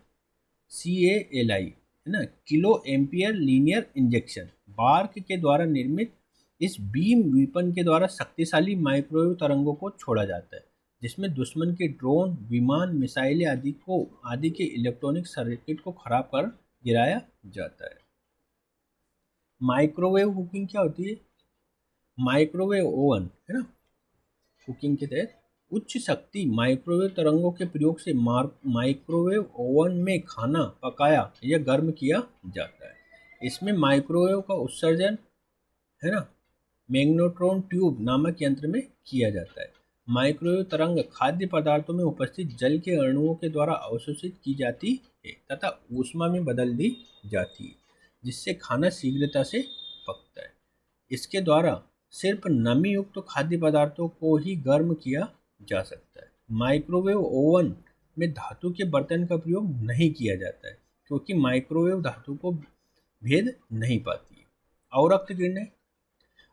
CALI, है ना, kilo ampere linear injection, BARC के द्वारा निर्मित इस बीम वीपन के द्वारा शक्तिशाली माइक्रोवेव तरंगों को छोड़ा जाता है, जिसमें दुश्मन के ड्रोन, विमान, मिसाइलें आदि के इलेक्ट्रॉनिक सर्किट को खराब कर गिराया जाता है। माइक्रोवेव कुकिंग क्या होती है। माइक्रोवेव ओवन, है ना, कुकिंग के तहत उच्च शक्ति माइक्रोवेव तरंगों के प्रयोग से माइक्रोवेव ओवन में खाना पकाया या गर्म किया जाता है। इसमें माइक्रोवेव का उत्सर्जन, है ना, मैग्नेट्रॉन ट्यूब नामक यंत्र में किया जाता है। माइक्रोवेव तरंग खाद्य पदार्थों में उपस्थित जल के अणुओं के द्वारा अवशोषित की जाती है तथा ऊष्मा में बदल दी जाती है, जिससे खाना शीघ्रता से पकता है। इसके द्वारा सिर्फ नमी युक्त खाद्य पदार्थों को ही गर्म किया जा सकता है। माइक्रोवेव ओवन में धातु के बर्तन का प्रयोग नहीं किया जाता है, क्योंकि माइक्रोवेव धातु को भेद नहीं पाती है। अवरक्त किरणें,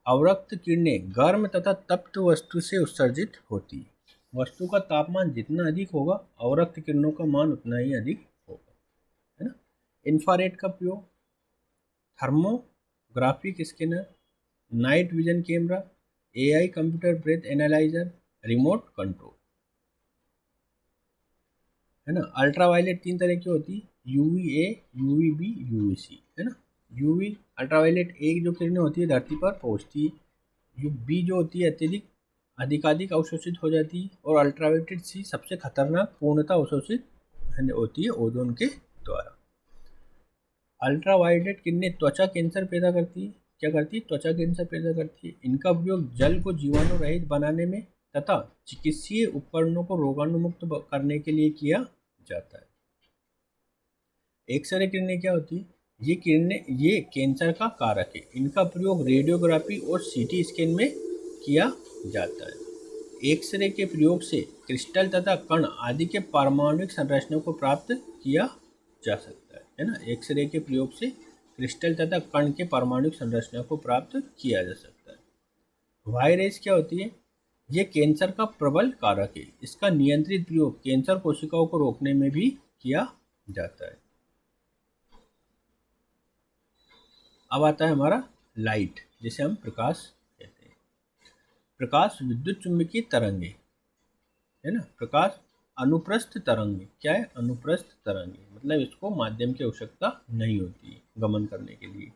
अवरक्त किरणें गर्म तथा तप्त वस्तु से उत्सर्जित होती है। वस्तु का तापमान जितना अधिक होगा, अवरक्त किरणों का मान उतना ही अधिक होगा, है ना। इंफ्रारेड का प्रयोग, thermographic scanner, night vision camera, AI computer breath analyser, remote control, है ना। अल्ट्रावायलेट 3 तरह की होती है, यूवीए, यूवीबी, यूवीसी, है ना। यूवी अल्ट्रावायलेट एक जो किरणें होती है धरती पर पहुंचती है, यूवी जो होती है अत्यधिक अधिकाधिक अवशोषित हो जाती है, और अल्ट्रावायलेट सी सबसे खतरनाक पूर्णतः अवशोषित होती है ओजोन के द्वारा। अल्ट्रावायलेट किरणें त्वचा कैंसर पैदा करती है। क्या करती है? त्वचा कैंसर पैदा करती है। इनका उपयोग जल को जीवाणु रहित बनाने में तथा चिकित्सीय उपकरणों को रोगाणुमुक्त करने के लिए किया जाता है। एक्सरे किरणें क्या होती है? ये किरणें ये कैंसर का कारक है। इनका प्रयोग रेडियोग्राफी और सीटी स्कैन में किया जाता है। एक्सरे के प्रयोग से क्रिस्टल तथा कण आदि के पारमाणविक संरचना को प्राप्त किया जा सकता है ना। एक्सरे के प्रयोग से क्रिस्टल तथा कण के पारमाणविक संरचना को प्राप्त किया जा सकता है। वायरेस क्या होती है? ये कैंसर का प्रबल कारक है। इसका नियंत्रित प्रयोग कैंसर कोशिकाओं को रोकने में भी किया जाता है। अब आता है हमारा लाइट, जिसे हम प्रकाश कहते हैं। प्रकाश विद्युत चुम्बकीय तरंग है ना। प्रकाश अनुप्रस्थ तरंग क्या है? अनुप्रस्थ तरंग, मतलब इसको माध्यम की आवश्यकता नहीं होती है गमन करने के लिए,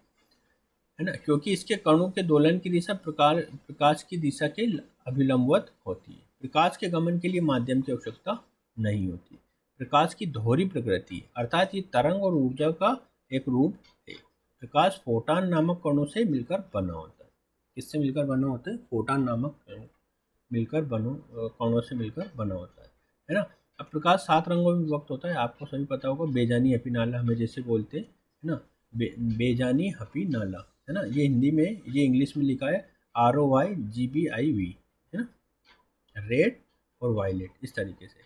है ना, क्योंकि इसके कणों के दोलन की दिशा प्रकाश की दिशा के अभिलंबवत होती है। प्रकाश के गमन के लिए माध्यम की आवश्यकता नहीं होती। प्रकाश की दोहरी प्रकृति अर्थात ये तरंग और ऊर्जा का एक रूप है। प्रकाश फोटॉन नामक कणों से मिलकर बना होता है। किससे मिलकर बना होता है? फोटॉन नामक कणों से मिलकर बना होता है ना। अब प्रकाश 7 रंगों में विभक्त होता है। आपको सभी पता होगा, बेजानी हपी नाला हमें जैसे बोलते हैं, है ना। बेजानी हपी नाला, है ना। ये हिंदी में, ये इंग्लिश में लिखा है ROYGBIV, है ना। रेड और वायलेट इस तरीके से,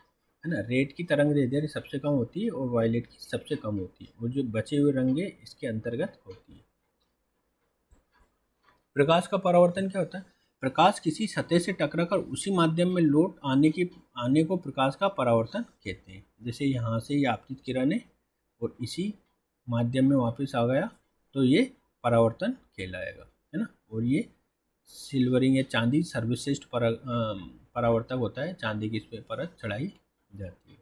है ना। रेड की तरंग दैर्ध्य सबसे कम होती है और वायलेट की सबसे कम होती है, और जो बचे हुए रंगे इसके अंतर्गत होती है। प्रकाश का परावर्तन क्या होता है? प्रकाश किसी सतह से टकराकर उसी माध्यम में लौट आने को प्रकाश का परावर्तन कहते हैं। जैसे यहाँ से ये आपतित किरण है और इसी माध्यम में वापस आ गया तो ये परावर्तन कहलाएगा, है ना। और ये सिल्वरिंग या चांदी सर्वश्रेष्ठ परावर्तक होता है। चांदी की इस पर परत चढ़ाई जाती है,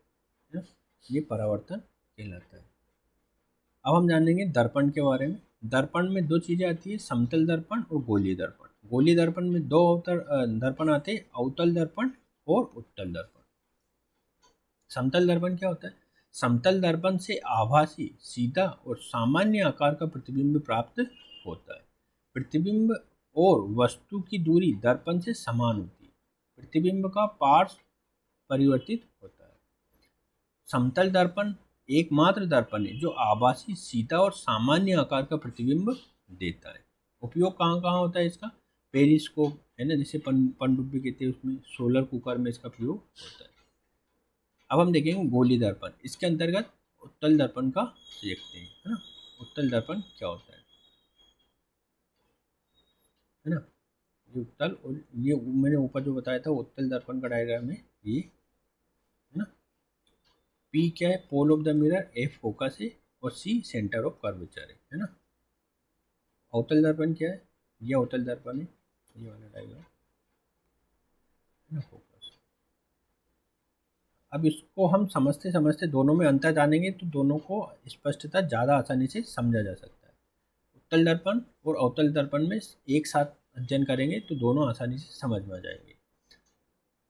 ये परावर्तन कहलाता है। अब हम जानेंगे दर्पण के बारे में। दर्पण में 2 चीज़ें आती है, समतल दर्पण और गोलीय दर्पण। गोलीय दर्पण में 2 दर्पण आते हैं, अवतल दर्पण और उत्तल दर्पण। समतल दर्पण क्या होता है? समतल दर्पण से आभासी, सीधा और सामान्य आकार का प्रतिबिंब प्राप्त होता है। प्रतिबिंब और वस्तु की दूरी दर्पण से समान होती है। प्रतिबिंब का पार्श्व परिवर्तित होता है। समतल दर्पण एकमात्र दर्पण है जो आभासी, सीधा और सामान्य आकार का प्रतिबिंब देता है। उपयोग कहाँ कहाँ होता है इसका? पेरिस्कोप, है ना, जिसे पनडुब्बी कहते हैं, उसमें सोलर कुकर में इसका प्रयोग होता है। अब हम देखेंगे गोली दर्पण। इसके अंतर्गत उत्तल दर्पण का देखते हैं, है ना। उत्तल दर्पण क्या होता है ना। ये उत्तल, और ये मैंने ऊपर जो बताया था उत्तल दर्पण का डायग्राम है ये, है ना। P क्या है? Pole of the mirror, F focus है और C सेंटर ऑफ कर्वेचर है ना। अवतल दर्पण क्या है? ये अवतल दर्पण है, ये वाला डायग्राम, है ना, फोकस। अब इसको हम समझते समझते दोनों में अंतर जानेंगे तो दोनों को स्पष्टता ज़्यादा आसानी से समझा जा सकता है। उत्तल दर्पण और अवतल दर्पण में एक साथ अध्ययन करेंगे तो दोनों आसानी से समझ में आ जाएंगे।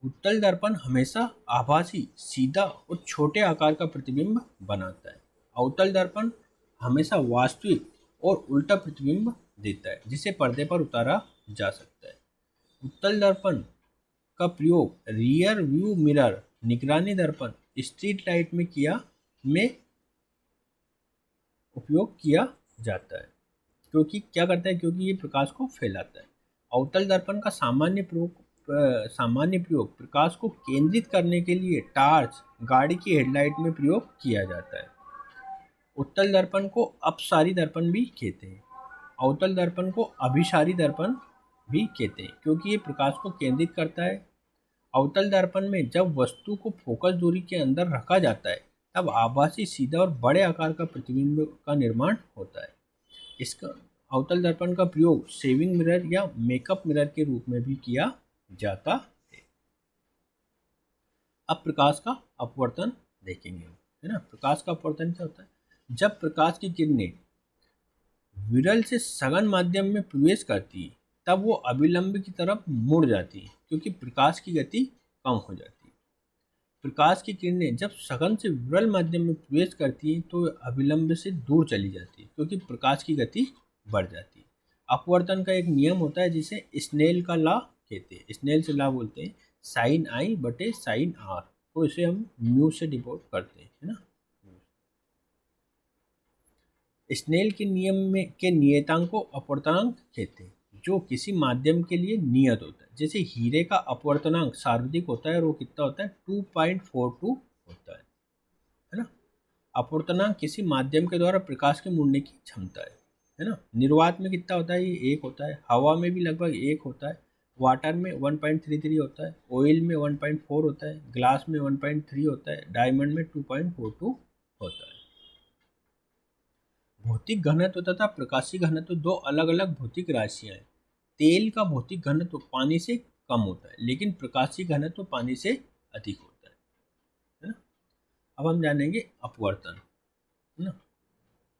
उत्तल दर्पण हमेशा आभासी, सीधा और छोटे आकार का प्रतिबिंब बनाता है। अवतल दर्पण हमेशा वास्तविक और उल्टा प्रतिबिंब देता है जिसे पर्दे पर उतारा जा सकता है। उत्तल दर्पण का प्रयोग रियर व्यू मिरर, निगरानी दर्पण, स्ट्रीट लाइट में उपयोग किया जाता है। क्योंकि क्या करता है? क्योंकि ये प्रकाश को फैलाता है। अवतल दर्पण का सामान्य प्रयोग प्रकाश को केंद्रित करने के लिए टार्च, गाड़ी की हेडलाइट में प्रयोग किया जाता है। उत्तल दर्पण को अपसारी दर्पण भी कहते हैं। अवतल दर्पण को अभिसारी दर्पण भी कहते हैं क्योंकि ये प्रकाश को केंद्रित करता है। अवतल दर्पण में जब वस्तु को फोकस दूरी के अंदर रखा जाता है तब आभासी, सीधा और बड़े आकार का प्रतिबिंब का निर्माण होता है। इसका अवतल दर्पण का प्रयोग शेविंग मिरर या मेकअप मिरर के रूप में भी किया जाता है। अब प्रकाश का अपवर्तन देखेंगे, है ना। प्रकाश का अपवर्तन क्या होता है? जब प्रकाश की किरणें विरल से सघन माध्यम में प्रवेश करती है तब वो अभिलंब की तरफ मुड़ जाती है क्योंकि प्रकाश की गति कम हो जाती है। प्रकाश की किरणें जब सघन से विरल माध्यम में प्रवेश करती है तो अभिलंब से दूर चली जाती है क्योंकि प्रकाश की गति बढ़ जाती है। अपवर्तन का एक नियम होता है जिसे स्नेल का लॉ कहते हैं। स्नेल से लॉ बोलते हैं साइन आई बटे साइन आर, तो इसे हम म्यू से डिनोट करते हैं, है ना। स्नेल के नियम में के नियतांक को अपवर्तनांक कहते हैं जो किसी माध्यम के लिए नियत होता है। जैसे हीरे का अपवर्तनांक सर्वाधिक होता है और वो कितना होता है 2.42 होता है ना। अपवर्तनांक किसी माध्यम के द्वारा प्रकाश के मुड़ने की क्षमता है ना। निर्वात में कितना होता है? ये 1 होता है। हवा में भी लगभग 1 होता है। वाटर में 1.33 होता है। ऑयल में 1.4 होता है। ग्लास में 1.3 होता है। डायमंड में 2.42 होता है। भौतिक घनत्व तथा प्रकाशीय घनत्व दो अलग अलग भौतिक राशियां हैं। तेल का भौतिक घनत्व पानी से कम होता है लेकिन प्रकाशीय घनत्व पानी से अधिक होता है ना। अब हम जानेंगे अपवर्तन, है ना।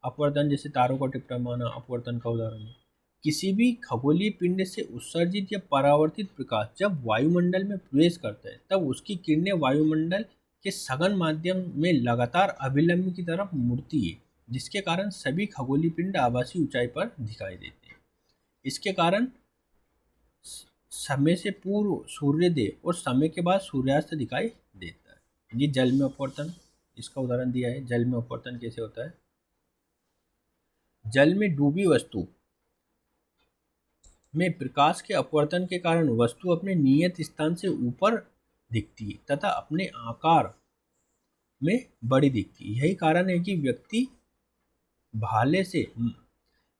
अपवर्तन जैसे तारों का टिपटमाना अपवर्तन का उदाहरण है। किसी भी खगोलीय पिंड से उत्सर्जित या परावर्तित प्रकाश जब वायुमंडल में प्रवेश करता है तब उसकी किरणें वायुमंडल के सघन माध्यम में लगातार अभिलंब की तरफ मुड़ती है जिसके कारण सभी खगोलीय पिंड आभासी ऊंचाई पर दिखाई देते हैं। इसके कारण समय से पूर्व सूर्योदय और समय के बाद सूर्यास्त दिखाई देता है। ये जल में अपवर्तन, इसका उदाहरण दिया है। जल में अपवर्तन कैसे होता है? जल में डूबी वस्तु में प्रकाश के अपवर्तन के कारण वस्तु अपने नियत स्थान से ऊपर दिखती है तथा अपने आकार में बड़ी दिखती है। यही कारण है कि व्यक्ति भाले से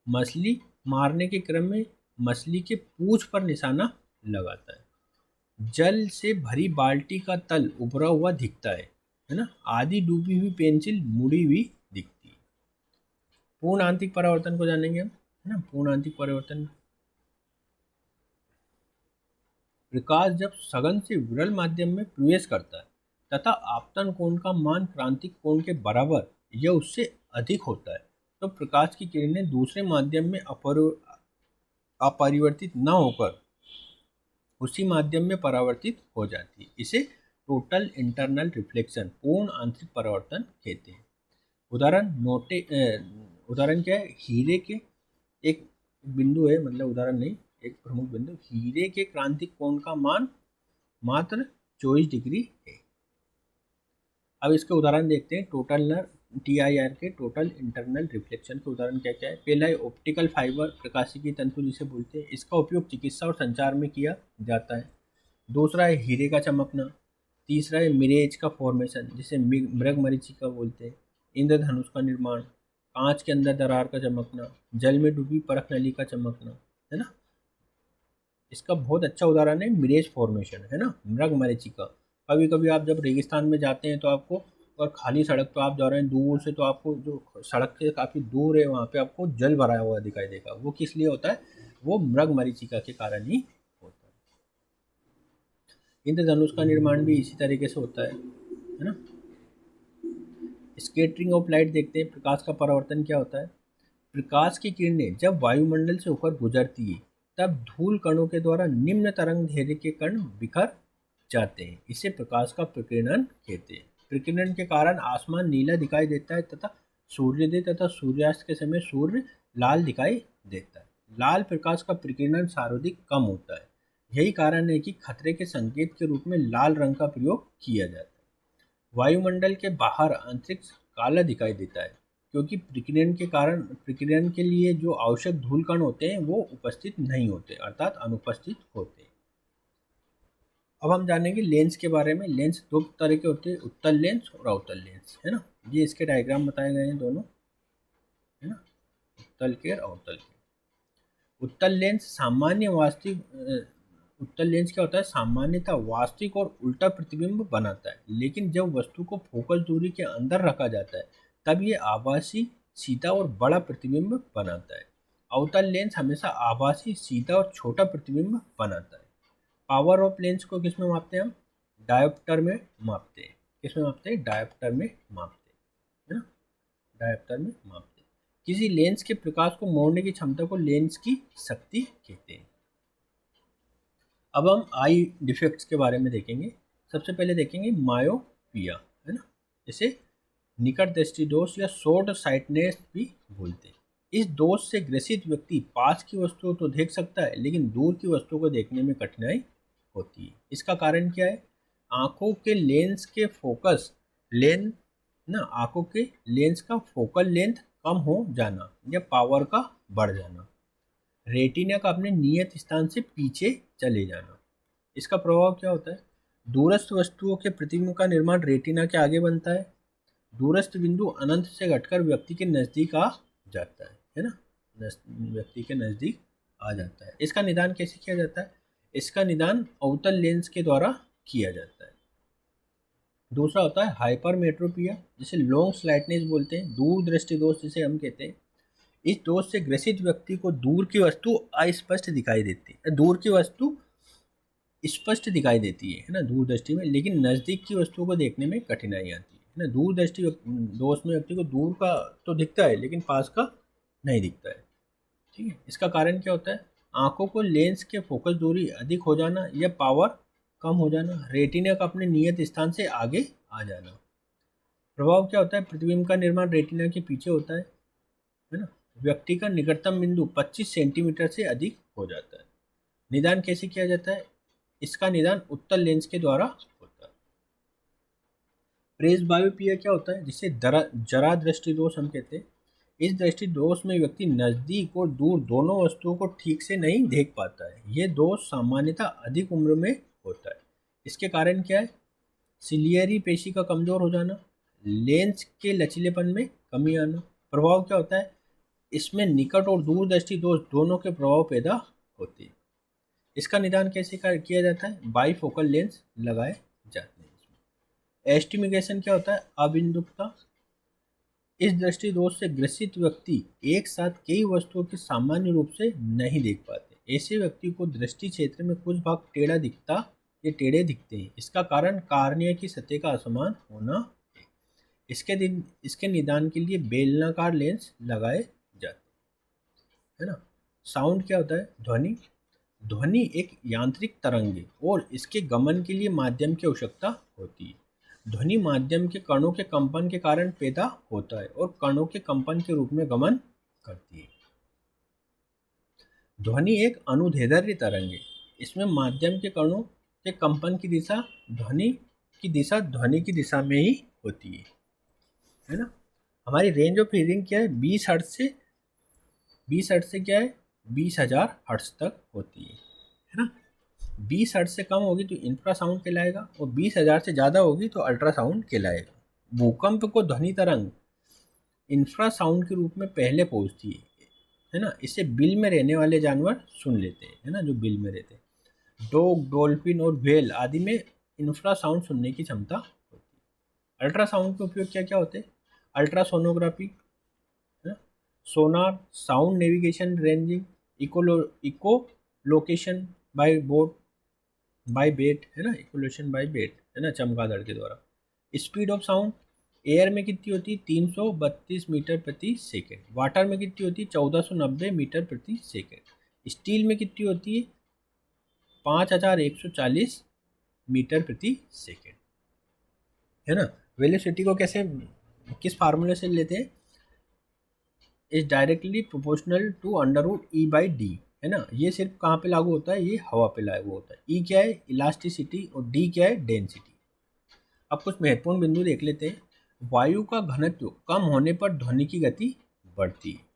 मछली मारने के क्रम में मछली के पूंछ पर निशाना लगाता है। जल से भरी बाल्टी का तल उभरा हुआ दिखता है ना। आधी डूबी हुई पेंसिल मुड़ी हुई दिखती है। पूर्ण आंतरिक परावर्तन को जानेंगे हम, है ना। पूर्ण आंतरिक परावर्तन, प्रकाश जब सघन से विरल माध्यम में प्रवेश करता है तथा आपतन कोण का मान क्रांतिक कोण के बराबर या उससे अधिक होता है तो प्रकाश की किरणें दूसरे माध्यम में अपरिवर्तित न होकर उसी माध्यम में परावर्तित हो जाती है। इसे टोटल इंटरनल रिफ्लेक्शन पूर्ण आंतरिक परावर्तन कहते हैं। उदाहरण क्या है? हीरे के एक बिंदु है, मतलब उदाहरण नहीं, एक प्रमुख बिंदु, हीरे के क्रांतिक कोण का मान मात्र 24 डिग्री है। अब इसके उदाहरण देखते हैं। टोटल TIR के टोटल इंटरनल रिफ्लेक्शन के उदाहरण क्या क्या है? पहला है ऑप्टिकल फाइबर, प्रकाशिकी तंतु जिसे बोलते हैं। इसका उपयोग चिकित्सा और संचार में किया जाता है। दूसरा है हीरे का चमकना। तीसरा है मिरेज का फॉर्मेशन जिसे मृगमरीचिका बोलते हैं। इंद्रधनुष का निर्माण, कांच के अंदर दरार का चमकना, जल में डूबी परख नली का चमकना, है ना। इसका बहुत अच्छा उदाहरण है मिरेज फॉर्मेशन, है ना, मृगमरीचिका। कभी कभी आप जब रेगिस्तान में जाते हैं तो आपको, और खाली सड़क पर आप जा रहे हैं दूर से, तो आपको जो सड़क से काफ़ी दूर है वहाँ पे आपको जल भरा हुआ दिखाई देगा। वो किस लिए होता है? वो मृगमरीचिका के कारण ही होता है। इंद्रधनुष का निर्माण भी इसी तरीके से होता है ना। स्कैटरिंग ऑफ लाइट देखते हैं। प्रकाश का परावर्तन क्या होता है? प्रकाश की किरणें जब वायुमंडल से होकर गुजरती है तब धूल कणों के द्वारा निम्न तरंग दैर्ध्य के कण बिखर जाते हैं। इसे प्रकाश का प्रकीर्णन कहते हैं। प्रकीर्णन के कारण आसमान नीला दिखाई देता है तथा सूर्योदय तथा सूर्यास्त के समय सूर्य लाल दिखाई देता है। लाल प्रकाश का प्रकीर्णन सर्वाधिक कम होता है। यही कारण है कि खतरे के संकेत के रूप में लाल रंग का प्रयोग किया जाता है। वायुमंडल के बाहर अंतरिक्ष काला दिखाई देता है क्योंकि प्रकीर्णन के कारण, प्रकीर्णन के लिए जो आवश्यक धूल कण होते हैं वो उपस्थित नहीं होते, अर्थात अनुपस्थित होते हैं। अब हम जानेंगे लेंस के बारे में। लेंस दो तरह के होते हैं, उत्तल लेंस और अवतल लेंस, है ना। ये इसके डायग्राम बताए गए हैं दोनों, है ना, उत्तल के और अवतल के। उत्तल लेंस सामान्य वास्तविक उत्तल लेंस क्या होता है? सामान्यतः वास्तविक और उल्टा प्रतिबिंब बनाता है, लेकिन जब वस्तु को फोकस दूरी के अंदर रखा जाता है तब ये आभासी, सीधा और बड़ा प्रतिबिंब बनाता है। अवतल लेंस हमेशा आभासी, सीधा और छोटा प्रतिबिंब बनाता है। पावर ऑफ लेंस को किस में मापते हैं हम? डायोप्टर में मापते हैं। किस में मापते हैं? डायोप्टर में मापते हैं, है ना, डायोप्टर में मापते हैं। किसी लेंस के प्रकाश को मोड़ने की क्षमता को लेंस की शक्ति कहते हैं। अब हम आई डिफेक्ट्स के बारे में देखेंगे। सबसे पहले देखेंगे मायोपिया, है ना, इसे निकट दृष्टि दोष या शॉर्ट साइटनेस भी बोलते हैं। इस दोष से ग्रसित व्यक्ति पास की वस्तुओं तो देख सकता है, लेकिन दूर की वस्तुओं को देखने में कठिनाई होती है। इसका कारण क्या है? आंखों के लेंस के फोकस लेंथ ना, आंखों के लेंस का फोकल लेंथ कम हो जाना या पावर का बढ़ जाना, रेटिना का अपने नियत स्थान से पीछे चले जाना। इसका प्रभाव क्या होता है? दूरस्थ वस्तुओं के प्रतिबिंब का निर्माण रेटिना के आगे बनता है। दूरस्थ बिंदु अनंत से घटकर व्यक्ति के नज़दीक आ जाता है ना, व्यक्ति के नज़दीक आ जाता है। इसका निदान कैसे किया जाता है? इसका निदान अवतल लेंस के द्वारा किया जाता है। दूसरा होता है हाइपरमेट्रोपिया, जिसे लॉन्ग स्लाइटनेस बोलते हैं, दूर दृष्टि दोष जिसे हम कहते हैं। इस दोष से ग्रसित व्यक्ति को दूर की वस्तु अस्पष्ट दिखाई देती है। दूर की वस्तु स्पष्ट दिखाई देती है ना, दूर दृष्टि में, लेकिन नज़दीक की वस्तुओं को देखने में कठिनाई आती है ना। दूर दृष्टि दोष में व्यक्ति को दूर का तो दिखता है, लेकिन पास का नहीं दिखता है। ठीक है, इसका कारण क्या होता है? आंखों को लेंस के फोकस दूरी अधिक हो जाना या पावर कम हो जाना, रेटिना का अपने नियत स्थान से आगे आ जाना। प्रभाव क्या होता है? प्रतिबिंब का निर्माण रेटिना के पीछे होता है ना। व्यक्ति का निकटतम बिंदु 25 सेंटीमीटर से अधिक हो जाता है। निदान कैसे किया जाता है? इसका निदान उत्तल लेंस के द्वारा होता है। प्रेसबायोपिया क्या होता है? जिसे जरा दृष्टि दोष हम कहते हैं। इस दृष्टि दोष में व्यक्ति नज़दीक और दूर दोनों वस्तुओं को ठीक से नहीं देख पाता है। यह दोष सामान्यतः अधिक उम्र में होता है। इसके कारण क्या है? सिलियरी पेशी का कमजोर हो जाना, लेंस के लचीलेपन में कमी आना। प्रभाव क्या होता है? इसमें निकट और दूर दृष्टि दोष दोनों के प्रभाव पैदा होते हैं। इसका निदान कैसे किया जाता है? बाईफोकल लेंस लगाए जाते हैं। इसमें एस्टिमिगेशन क्या होता है? अबिंदुकता। इस दृष्टि दोष से ग्रसित व्यक्ति एक साथ कई वस्तुओं के सामान्य रूप से नहीं देख पाते। ऐसे व्यक्ति को दृष्टि क्षेत्र में कुछ भाग टेढ़ा दिखता या टेढ़े दिखते हैं। इसका कारण कार्निया की सतह का असमान होना है। इसके निदान के लिए बेलनाकार लेंस लगाए जाते हैं, है ना। साउंड क्या होता है? ध्वनि। ध्वनि एक यांत्रिक तरंग है और इसके गमन के लिए माध्यम की आवश्यकता होती है। ध्वनि माध्यम के कणों के कंपन के कारण पैदा होता है और कणों के कंपन के रूप में गमन करती है। ध्वनि एक अनुदैर्ध्य तरंग है। इसमें माध्यम के कणों के कंपन की दिशा ध्वनि की दिशा में ही होती है ना। हमारी रेंज ऑफ हियरिंग क्या है? 20 हर्ट्ज से क्या है? 20,000 हर्ट्ज तक होती है ना। 20 हर्ट्ज से कम होगी तो इंफ्रासाउंड कहलाएगा और 20,000 से ज़्यादा होगी तो अल्ट्रासाउंड कहलाएगा। भूकंप को ध्वनि तरंग इंफ्रासाउंड के रूप में पहले पहुंचती है ना। इसे बिल में रहने वाले जानवर सुन लेते हैं, है ना, जो बिल में रहते हैं। डॉग, डॉल्फिन और व्हेल आदि में इंफ्रासाउंड सुनने की क्षमता होती है। अल्ट्रासाउंड के उपयोग क्या क्या होते हैं? Ultrasonography, sonar, sound navigation, ranging, echo location by bat, है ना, इक्वलेशन बाय बेट, है ना, चमगादड़ के द्वारा। स्पीड ऑफ साउंड एयर में कितनी होती है? 332 मीटर प्रति सेकेंड। वाटर में कितनी होती है? 1490 मीटर प्रति सेकेंड। स्टील में कितनी होती है? 5140 मीटर प्रति सेकेंड, है ना। वेलोसिटी को कैसे, किस फार्मूले से लेते हैं? Is directly proportional to √E/d, है ना। ये सिर्फ कहाँ पे लागू होता है? ये हवा पे लागू होता है। ई क्या है? इलास्टिसिटी, और डी क्या है? डेंसिटी। अब कुछ महत्वपूर्ण बिंदु देख लेते हैं। वायु का घनत्व कम होने पर ध्वनि की गति बढ़ती है।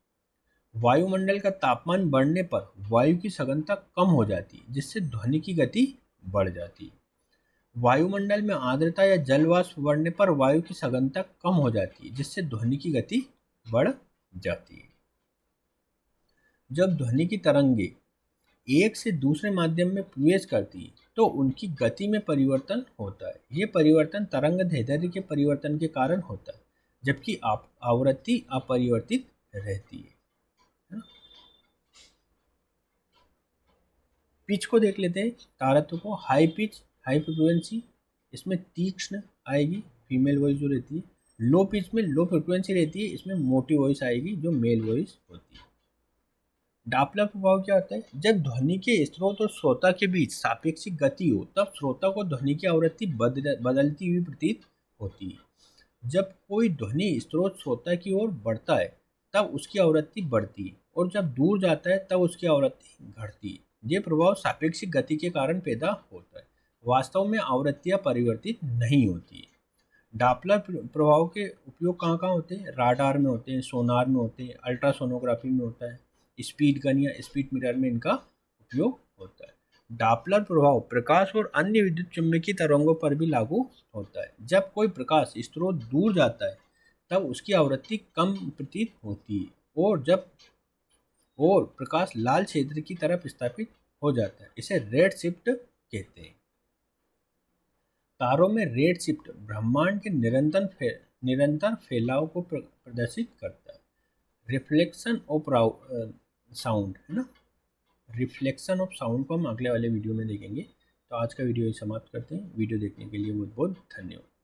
वायुमंडल का तापमान बढ़ने पर वायु की सघनता कम हो जाती है, जिससे ध्वनि की गति बढ़ जाती है। वायुमंडल में आर्द्रता या जल वाष्प बढ़ने पर वायु की सघनता कम हो जाती है, जिससे ध्वनि की गति बढ़ जाती है। जब ध्वनि की तरंगे एक से दूसरे माध्यम में प्रवेश करती है तो उनकी गति में परिवर्तन होता है। ये परिवर्तन तरंग दैर्ध्य के परिवर्तन के कारण होता है, जबकि आवृत्ति अपरिवर्तित रहती है ना। पिच को देख लेते हैं, तारत्व को। हाई पिच, हाई फ्रिक्वेंसी, इसमें तीक्ष्ण आएगी, फीमेल वॉइस जो रहती है। लो पिच में लो फ्रिक्वेंसी रहती है, इसमें मोटी वॉइस आएगी जो मेल वॉइस होती है। डापलर प्रभाव क्या होता है? जब ध्वनि के स्रोत और श्रोता के बीच सापेक्षिक गति हो तब श्रोता को ध्वनि की आवृत्ति बदलती हुई प्रतीत होती है। जब कोई ध्वनि स्रोत श्रोता की ओर बढ़ता है तब उसकी आवृत्ति बढ़ती है, और जब दूर जाता है तब उसकी आवृत्ति घटती है। ये प्रभाव सापेक्षिक गति के कारण पैदा होता है। वास्तव में आवृत्तियां परिवर्तित नहीं होती है। डापलर प्रभाव के उपयोग कहाँ कहाँ होते हैं? राडार में होते हैं, सोनार में होते हैं, अल्ट्रासोनोग्राफी में होता है, स्पीड गन या स्पीड मिरर में इनका उपयोग होता है। डापलर प्रभाव प्रकाश और अन्य विद्युत चुम्बकीय तरंगों पर भी लागू होता है। जब कोई प्रकाश स्रोत दूर जाता है तब उसकी आवृत्ति कम प्रतीत होती है, और प्रकाश लाल क्षेत्र की तरफ स्थापित हो जाता है। इसे रेड शिफ्ट कहते हैं। तारों में रेड शिफ्ट ब्रह्मांड के निरंतर फैलाव को प्रदर्शित करता है। रिफ्लेक्शन ऑफ साउंड है ना, रिफ्लेक्शन ऑफ साउंड को हम अगले वाले वीडियो में देखेंगे। तो आज का वीडियो समाप्त करते हैं। वीडियो देखने के लिए बहुत बहुत धन्यवाद।